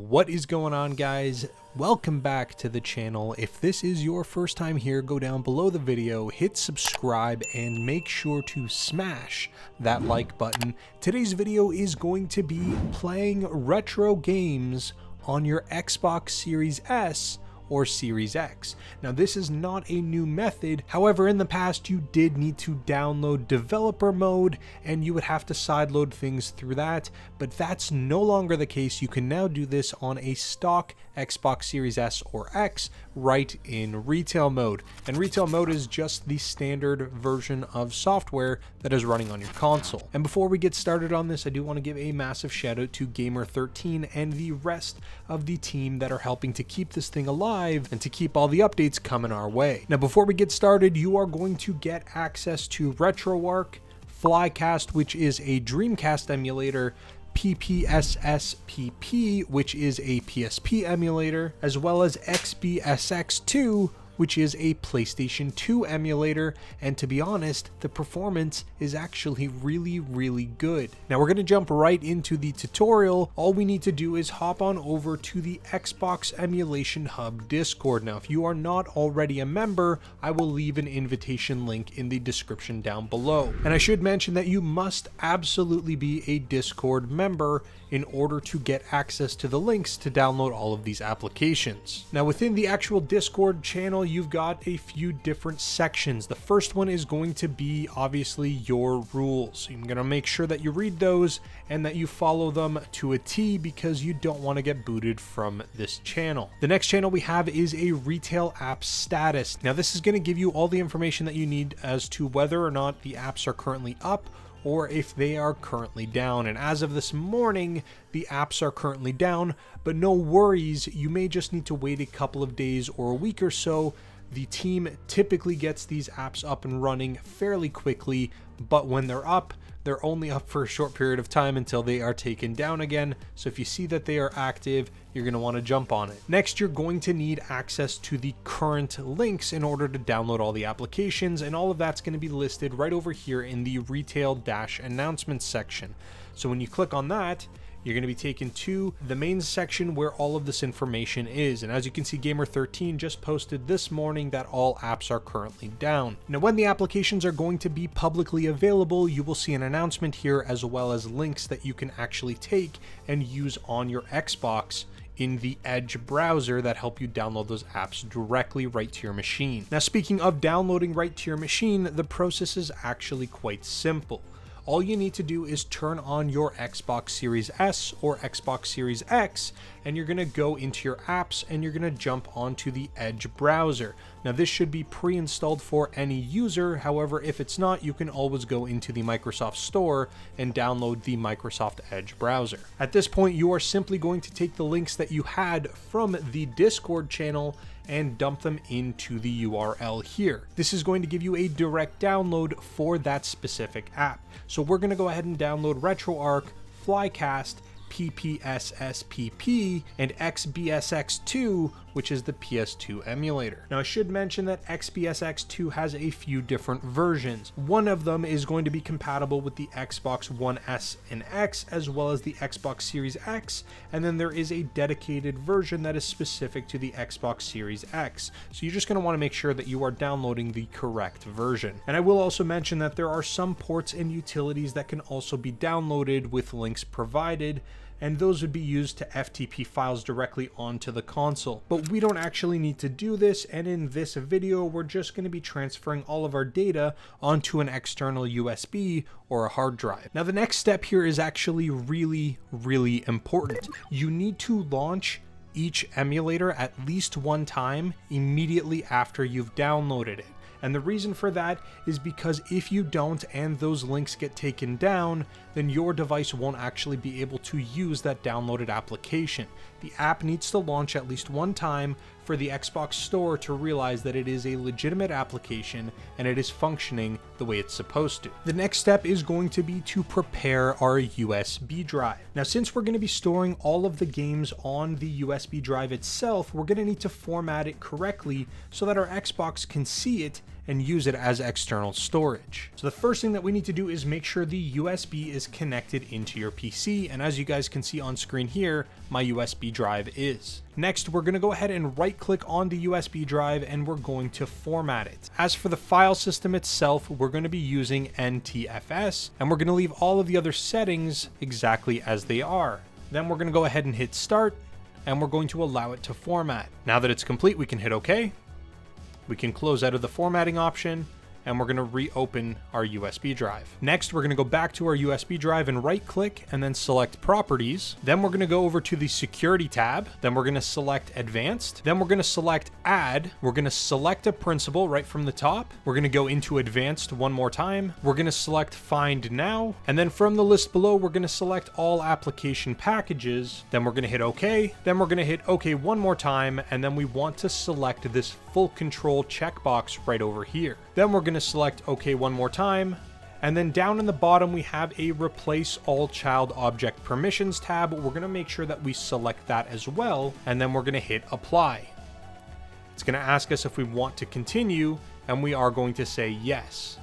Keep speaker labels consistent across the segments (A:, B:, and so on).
A: What is going on, guys? Welcome back to the channel. If this is your first time here, go down below the video, hit subscribe, and make sure to smash that like button. Today's video is going to be playing retro games on your Xbox Series S or Series X. Now, this is not a new method. However, in the past, you did need to download developer mode and you would have to sideload things through that, but that's no longer the case. You can now do this on a stock Xbox Series S or X right in retail mode. And retail mode is just the standard version of software that is running on your console. And before we get started on this, I do want to give a massive shout out to Gamer13 and the rest of the team that are helping to keep this thing alive and to keep all the updates coming our way. Now, before we get started, you are going to get access to Retroarch, Flycast, which is a Dreamcast emulator, PPSSPP, which is a PSP emulator, as well as XBSX2, which is a PlayStation 2 emulator, and to be honest, the performance is actually really good. Now we're going to jump right into the tutorial. All we need to do is hop on over to the Xbox Emulation Hub Discord. Now, if you are not already a member, I will leave an invitation link in the description down below. And I should mention that you must absolutely be a Discord member in order to get access to the links to download all of these applications. Now, within the actual Discord channel, you've got a few different sections. The first one is going to be obviously your rules. You're going to make sure that you read those and that you follow them to a T, because you don't want to get booted from this channel. The next channel we have is a retail app status. Now, this is going to give you all the information that you need as to whether or not the apps are currently up or if they are currently down. And as of this morning, the apps are currently down, but no worries, you may just need to wait a couple of days or a week or so. The team typically gets these apps up and running fairly quickly, but when they're up, they're only up for a short period of time until they are taken down again. So if you see that they are active, you're going to want to jump on it. Next, you're going to need access to the current links in order to download all the applications, and all of that's going to be listed right over here in the retail-announcements section. So when you click on that, you're going to be taken to the main section where all of this information is. And as you can see, Gamer13 just posted this morning that all apps are currently down. Now, when the applications are going to be publicly available, you will see an announcement here, as well as links that you can actually take and use on your Xbox in the Edge browser that help you download those apps directly right to your machine. Now, speaking of downloading right to your machine, the process is actually quite simple. All you need to do is turn on your Xbox Series S or Xbox Series X, and you're going to go into your apps and you're going to jump onto the Edge browser. Now, this should be pre-installed for any user. However, if it's not, you can always go into the Microsoft Store and download the Microsoft Edge browser. At this point, you are simply going to take the links that you had from the Discord channel and dump them into the URL here. This is going to give you a direct download for that specific app. So we're going to go ahead and download Retroarch, Flycast, PPSSPP, and XBSX2, which is the PS2 emulator. Now, I should mention that XBSX2 has a few different versions. One of them is going to be compatible with the Xbox One S and X, as well as the Xbox Series X, and then there is a dedicated version that is specific to the Xbox Series X. So you're just going to want to make sure that you are downloading the correct version. And I will also mention that there are some ports and utilities that can also be downloaded with links provided, and those would be used to FTP files directly onto the console. But we don't actually need to do this, and in this video, we're just going to be transferring all of our data onto an external USB or a hard drive. Now, the next step here is actually really important. You need to launch each emulator at least one time immediately after you've downloaded it. And the reason for that is because if you don't and those links get taken down, then your device won't actually be able to use that downloaded application. The app needs to launch at least one time for the Xbox Store to realize that it is a legitimate application and it is functioning the way it's supposed to. The next step is going to be to prepare our USB drive. Now, since we're going to be storing all of the games on the USB drive itself, we're going to need to format it correctly so that our Xbox can see it and use it as external storage. So the first thing that we need to do is make sure the USB is connected into your PC, and as you guys can see on screen here, my USB drive is. Next, we're going to go ahead and right click on the USB drive and we're going to format it. As for the file system itself, we're going to be using NTFS, and we're going to leave all of the other settings exactly as they are. Then we're going to go ahead and hit start, and we're going to allow it to format. Now that it's complete, we can hit OK. We can close out of the formatting option, and we're going to reopen our USB drive. Next, we're going to go back to our USB drive and right click and then select properties. Then we're going to go over to the security tab. Then we're going to select advanced. Then we're going to select add. We're going to select a principal right from the top. We're going to go into advanced one more time. We're going to select find now. And then from the list below, we're going to select all application packages. Then we're going to hit OK. Then we're going to hit OK one more time. And then we want to select this full control checkbox right over here. Then we're going to select OK one more time, and then down in the bottom we have a replace all child object permissions tab. We're going to make sure that we select that as well, and then we're going to hit apply. It's going to ask us if we want to continue, and we are going to say yes.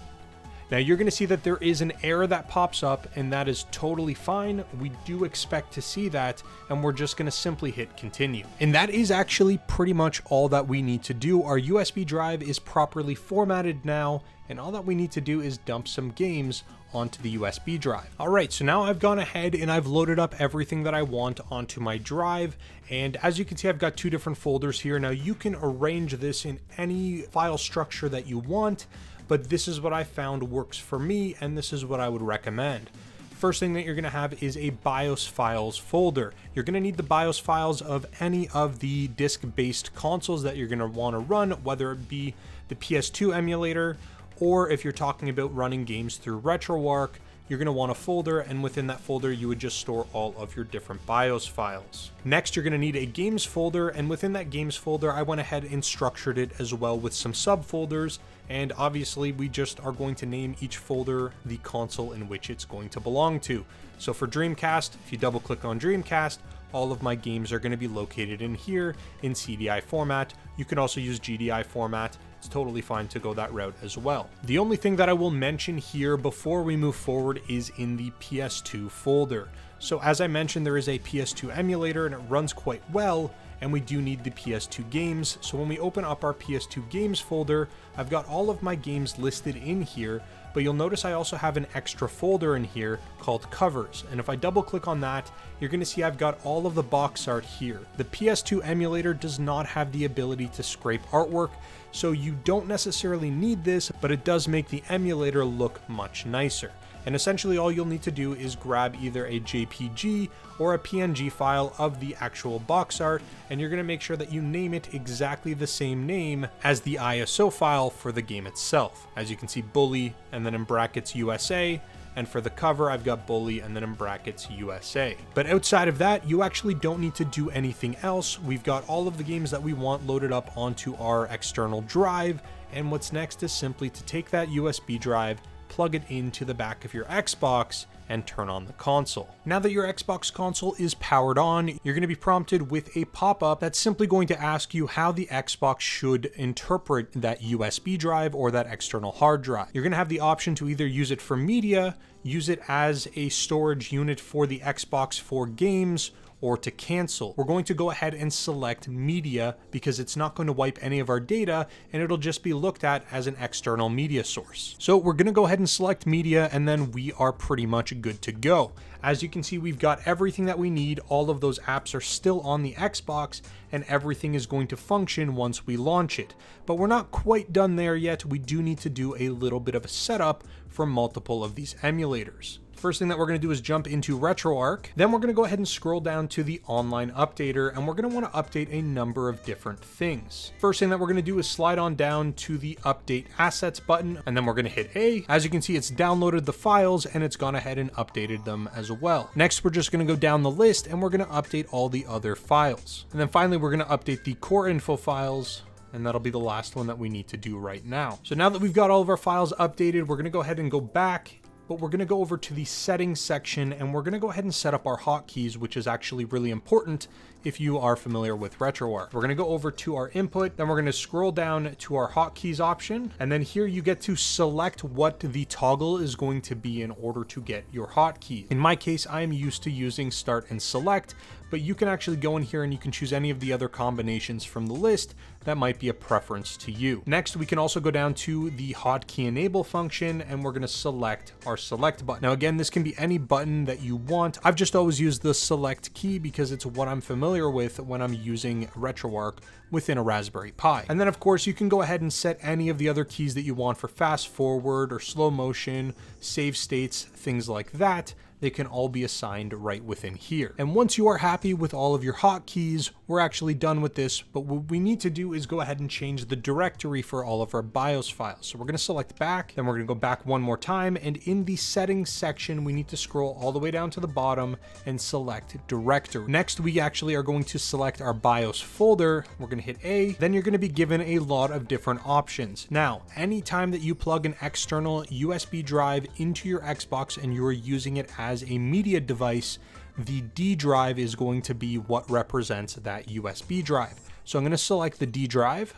A: Now you're going to see that there is an error that pops up, and that is totally fine. We do expect to see that, and we're just going to simply hit continue. And that is actually pretty much all that we need to do. Our USB drive is properly formatted now, and all that we need to do is dump some games onto the USB drive. All right, so now I've gone ahead and I've loaded up everything that I want onto my drive. And as you can see, I've got two different folders here. Now you can arrange this in any file structure that you want, but this is what I found works for me, and this is what I would recommend. First thing that you're going to have is a BIOS files folder. You're going to need the BIOS files of any of the disk-based consoles that you're going to want to run, whether it be the PS2 emulator, or if you're talking about running games through Retroarch, you're going to want a folder, and within that folder you would just store all of your different BIOS files. Next, you're going to need a games folder, and within that games folder I went ahead and structured it as well with some subfolders, and obviously we just are going to name each folder the console in which it's going to belong to. So for Dreamcast, if you double click on Dreamcast, all of my games are going to be located in here in CDI format. You can also use GDI format. It's totally fine to go that route as well. The only thing that I will mention here before we move forward is in the PS2 folder. So as I mentioned, there is a PS2 emulator and it runs quite well, and we do need the PS2 games. So when we open up our PS2 games folder, I've got all of my games listed in here, but you'll notice I also have an extra folder in here called covers. And if I double click on that, you're going to see I've got all of the box art here. The PS2 emulator does not have the ability to scrape artwork, so you don't necessarily need this, but it does make the emulator look much nicer. And essentially all you'll need to do is grab either a JPG or a PNG file of the actual box art, and you're going to make sure that you name it exactly the same name as the ISO file for the game itself. As you can see, Bully and then in brackets USA, and for the cover I've got Bully and then in brackets USA. But outside of that, you actually don't need to do anything else. We've got all of the games that we want loaded up onto our external drive, and what's next is simply to take that USB drive, plug it into the back of your Xbox, and turn on the console. Now that your Xbox console is powered on, you're going to be prompted with a pop-up that's simply going to ask you how the Xbox should interpret that USB drive or that external hard drive. You're going to have the option to either use it for media, use it as a storage unit for the Xbox for games, or to cancel. We're going to go ahead and select media because it's not going to wipe any of our data, and it'll just be looked at as an external media source. So we're going to go ahead and select media, and then we are pretty much good to go. As you can see, we've got everything that we need. All of those apps are still on the Xbox, and everything is going to function once we launch it. But we're not quite done there yet. We do need to do a little bit of a setup for multiple of these emulators. First thing that we're going to do is jump into Retroarch. Then we're going to go ahead and scroll down to the online updater, and we're going to want to update a number of different things. First thing that we're going to do is slide on down to the update assets button, and then we're going to hit A. As you can see, it's downloaded the files and it's gone ahead and updated them as well. Next, we're just going to go down the list and we're going to update all the other files. And then finally, we're going to update the core info files, and that'll be the last one that we need to do right now. So now that we've got all of our files updated, we're going to go ahead and go back but we're going to go over to the settings section and we're going to go ahead and set up our hotkeys, which is actually really important if you are familiar with Retroarch. We're going to go over to our input, then we're going to scroll down to our hotkeys option, and then here you get to select what the toggle is going to be in order to get your hotkey. In my case, I am used to using start and select, but you can actually go in here and you can choose any of the other combinations from the list that might be a preference to you. Next, we can also go down to the hotkey enable function and we're going to select our select button. Now again, this can be any button that you want. I've just always used the select key because it's what I'm familiar with when I'm using Retroarch within a Raspberry Pi. And then of course you can go ahead and set any of the other keys that you want for fast forward or slow motion, save states, things like that. They can all be assigned right within here. And once you are happy with all of your hotkeys, we're actually done with this, but what we need to do is go ahead and change the directory for all of our BIOS files. So we're going to select back, then we're going to go back one more time, and in the settings section, we need to scroll all the way down to the bottom and select directory. Next, we actually are going to select our BIOS folder. We're going to hit A, then you're going to be given a lot of different options. Now, anytime that you plug an external USB drive into your Xbox and you are using it as a media device, the D drive is going to be what represents that USB drive. So I'm going to select the D drive.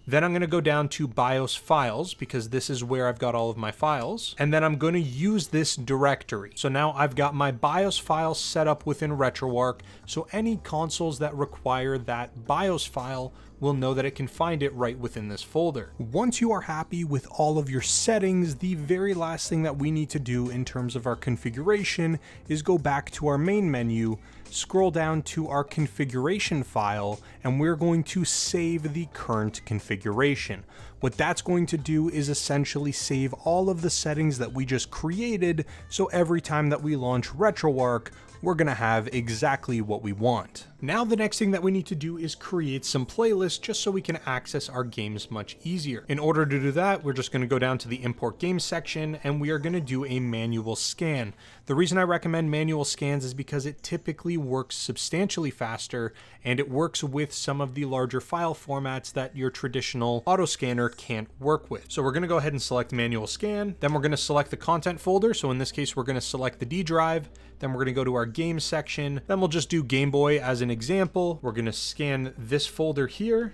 A: Then I'm going to go down to BIOS files because this is where I've got all of my files. And then I'm going to use this directory. So now I've got my BIOS files set up within Retroarch. So any consoles that require that BIOS file will know that it can find it right within this folder. Once you are happy with all of your settings, the very last thing that we need to do in terms of our configuration is go back to our main menu, scroll down to our configuration file, and we're going to save the current configuration. What that's going to do is essentially save all of the settings that we just created, so every time that we launch Retroarch, we're gonna have exactly what we want. Now the next thing that we need to do is create some playlists just so we can access our games much easier. In order to do that, we're just gonna go down to the import games section and we are gonna do a manual scan. The reason I recommend manual scans is because it typically works substantially faster and it works with some of the larger file formats that your traditional auto scanner can't work with. So we're gonna go ahead and select manual scan, then we're gonna select the content folder. So in this case, we're gonna select the D drive, then we're gonna go to our games section, then we'll just do Game Boy as an example. We're gonna scan this folder here.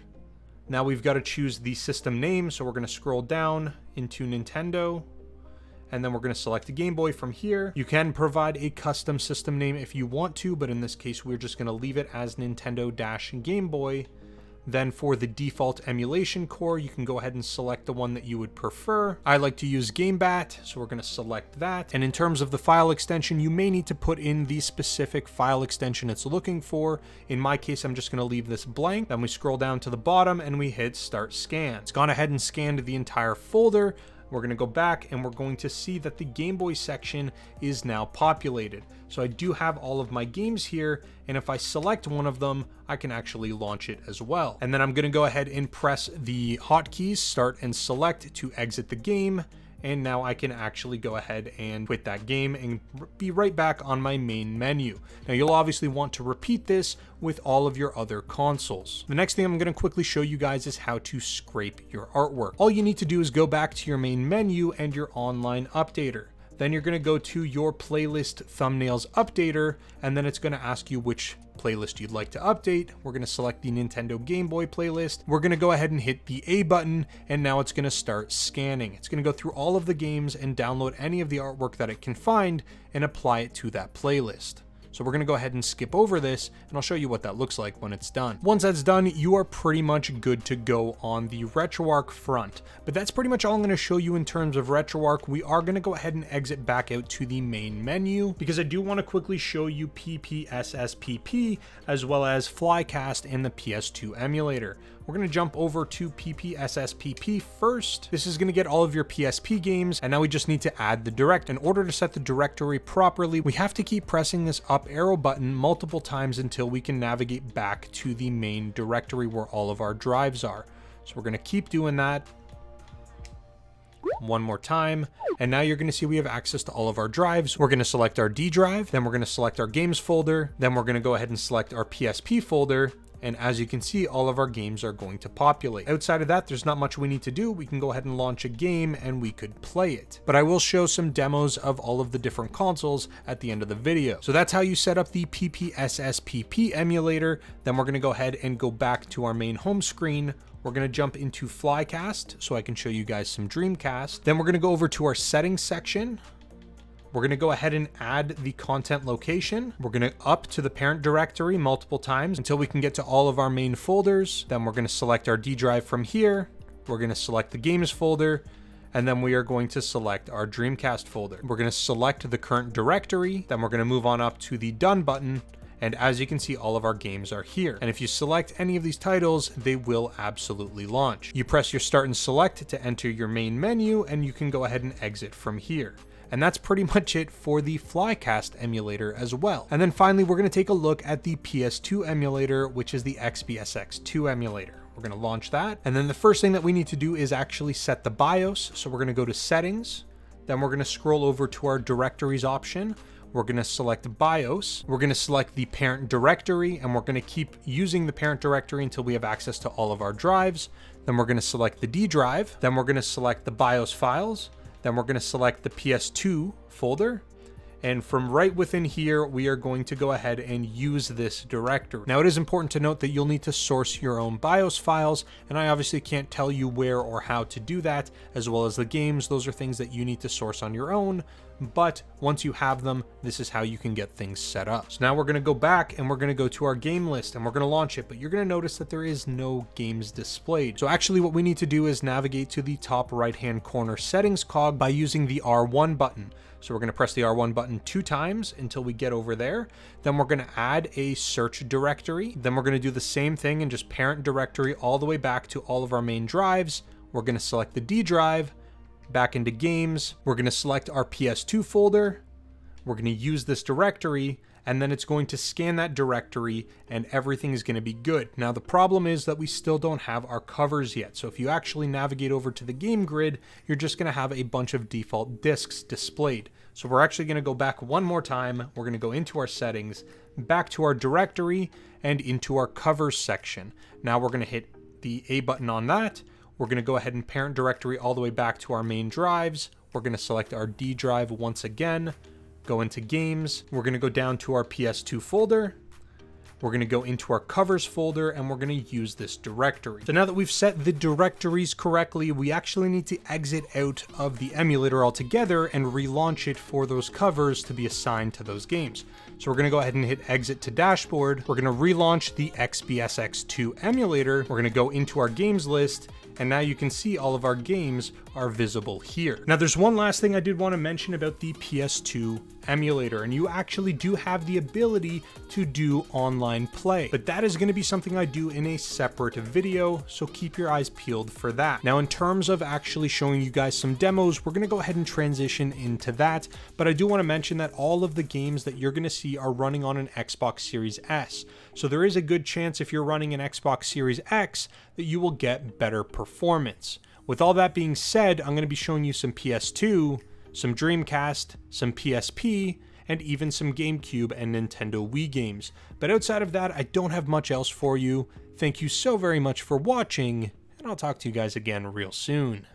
A: Now we've got to choose the system name, so we're gonna scroll down into Nintendo, and then we're gonna select the Game Boy from here. You can provide a custom system name if you want to, but in this case, we're just gonna leave it as Nintendo-Game Boy. Then for the default emulation core, you can go ahead and select the one that you would prefer. I like to use GameBat, so we're going to select that. And in terms of the file extension, you may need to put in the specific file extension it's looking for. In my case, I'm just going to leave this blank. Then we scroll down to the bottom and we hit Start Scan. It's gone ahead and scanned the entire folder. We're going to go back and we're going to see that the Game Boy section is now populated. So I do have all of my games here, and if I select one of them, I can actually launch it as well. And then I'm going to go ahead and press the hotkeys, start and select to exit the game. And now I can actually go ahead and quit that game and be right back on my main menu. Now you'll obviously want to repeat this with all of your other consoles. The next thing I'm going to quickly show you guys is how to scrape your artwork. All you need to do is go back to your main menu and your online updater. Then you're going to go to your playlist thumbnails updater, and then it's going to ask you which playlist you'd like to update. We're going to select the Nintendo Game Boy playlist. We're going to go ahead and hit the A button, and now it's going to start scanning. It's going to go through all of the games and download any of the artwork that it can find and apply it to that playlist. So we're gonna go ahead and skip over this, and I'll show you what that looks like when it's done. Once that's done, you are pretty much good to go on the Retroarch front. But that's pretty much all I'm gonna show you in terms of Retroarch. We are gonna go ahead and exit back out to the main menu, because I do wanna quickly show you PPSSPP, as well as Flycast and the PS2 emulator. We're going to jump over to PPSSPP first. This is going to get all of your PSP games, and now we just need to add the direct. In order to set the directory properly, we have to keep pressing this up arrow button multiple times until we can navigate back to the main directory where all of our drives are. So we're going to keep doing that. one more time, and now you're going to see we have access to all of our drives. We're going to select our D drive, then we're going to select our games folder, then we're going to go ahead and select our PSP folder, and as you can see, all of our games are going to populate. Outside of that, there's not much we need to do. We can go ahead and launch a game and we could play it. But I will show some demos of all of the different consoles at the end of the video. So that's how you set up the PPSSPP emulator. Then we're going to go ahead and go back to our main home screen. We're going to jump into Flycast so I can show you guys some Dreamcast. Then we're going to go over to our settings section. We're going to go ahead and add the content location. We're going to up to the parent directory multiple times until we can get to all of our main folders. Then we're going to select our D drive from here. We're going to select the games folder, and then we are going to select our Dreamcast folder. We're going to select the current directory. Then we're going to move on up to the done button. And as you can see, all of our games are here. And if you select any of these titles, they will absolutely launch. You press your start and select to enter your main menu, and you can go ahead and exit from here. And that's pretty much it for the Flycast emulator as well. And then finally, we're going to take a look at the PS2 emulator, which is the XBSX2 emulator. We're going to launch that. And then the first thing that we need to do is actually set the BIOS. So we're going to go to settings. Then we're going to scroll over to our directories option. We're going to select BIOS. We're going to select the parent directory, and we're going to keep using the parent directory until we have access to all of our drives. Then we're going to select the D drive. Then we're going to select the BIOS files. Then we're going to select the PS2 folder. And from right within here, we are going to go ahead and use this directory. Now, it is important to note that you'll need to source your own BIOS files, and I obviously can't tell you where or how to do that, as well as the games. Those are things that you need to source on your own. But once you have them, this is how you can get things set up. So now we're going to go back and we're going to go to our game list and we're going to launch it, but you're going to notice that there is no games displayed. So actually what we need to do is navigate to the top right-hand corner settings cog by using the R1 button. So we're going to press the R1 button 2 times until we get over there. Then we're going to add a search directory. Then we're going to do the same thing and just parent directory all the way back to all of our main drives. We're going to select the D drive. Back into games, we're going to select our PS2 folder, we're going to use this directory, and then it's going to scan that directory and everything is going to be good. Now the problem is that we still don't have our covers yet, so if you actually navigate over to the game grid, you're just going to have a bunch of default discs displayed. So we're actually going to go back one more time, we're going to go into our settings, back to our directory, and into our covers section. Now we're going to hit the A button on that. We're going to go ahead and parent directory all the way back to our main drives. We're going to select our D drive once again, go into games. We're going to go down to our PS2 folder. We're going to go into our covers folder and we're going to use this directory. So now that we've set the directories correctly, we actually need to exit out of the emulator altogether and relaunch it for those covers to be assigned to those games. So we're going to go ahead and hit exit to dashboard. We're going to relaunch the XBSX2 emulator. We're going to go into our games list. And now you can see all of our games are visible here. Now there's one last thing I did want to mention about the PS2 emulator, and you actually do have the ability to do online play, but that is going to be something I do in a separate video, so keep your eyes peeled for that. Now in terms of actually showing you guys some demos, we're going to go ahead and transition into that, but I do want to mention that all of the games that you're going to see are running on an Xbox Series S. So there is a good chance if you're running an Xbox Series X that you will get better performance. With all that being said, I'm going to be showing you some PS2, some Dreamcast, some PSP, and even some GameCube and Nintendo Wii games. But outside of that, I don't have much else for you. Thank you so very much for watching, and I'll talk to you guys again real soon.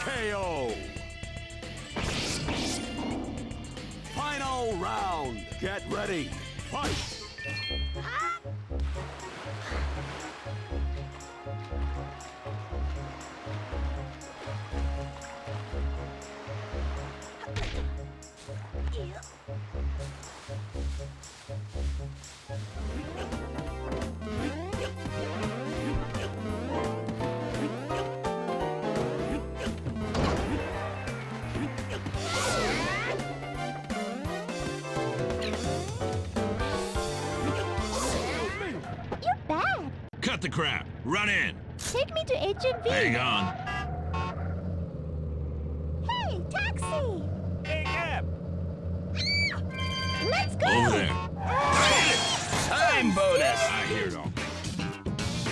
B: KO. Final round. Get ready. Fight.
C: You're bad.
D: Cut the crap. Run in.
C: Take me to HMV.
D: Hang on.
C: Hey, taxi!
B: Hey, Em.
C: Let's go!
D: Over there.
B: Time bonus.
D: I hear it all.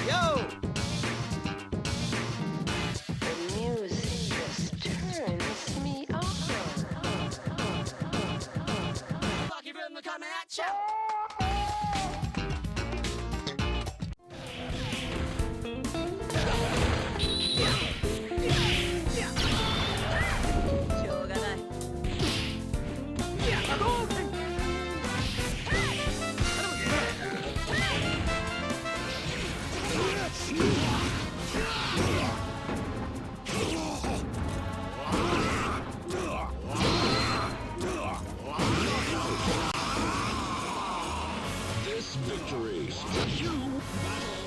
B: Yo.
E: The music just turns me on.
B: Lucky Rhythm coming at you.
D: This victory. You battle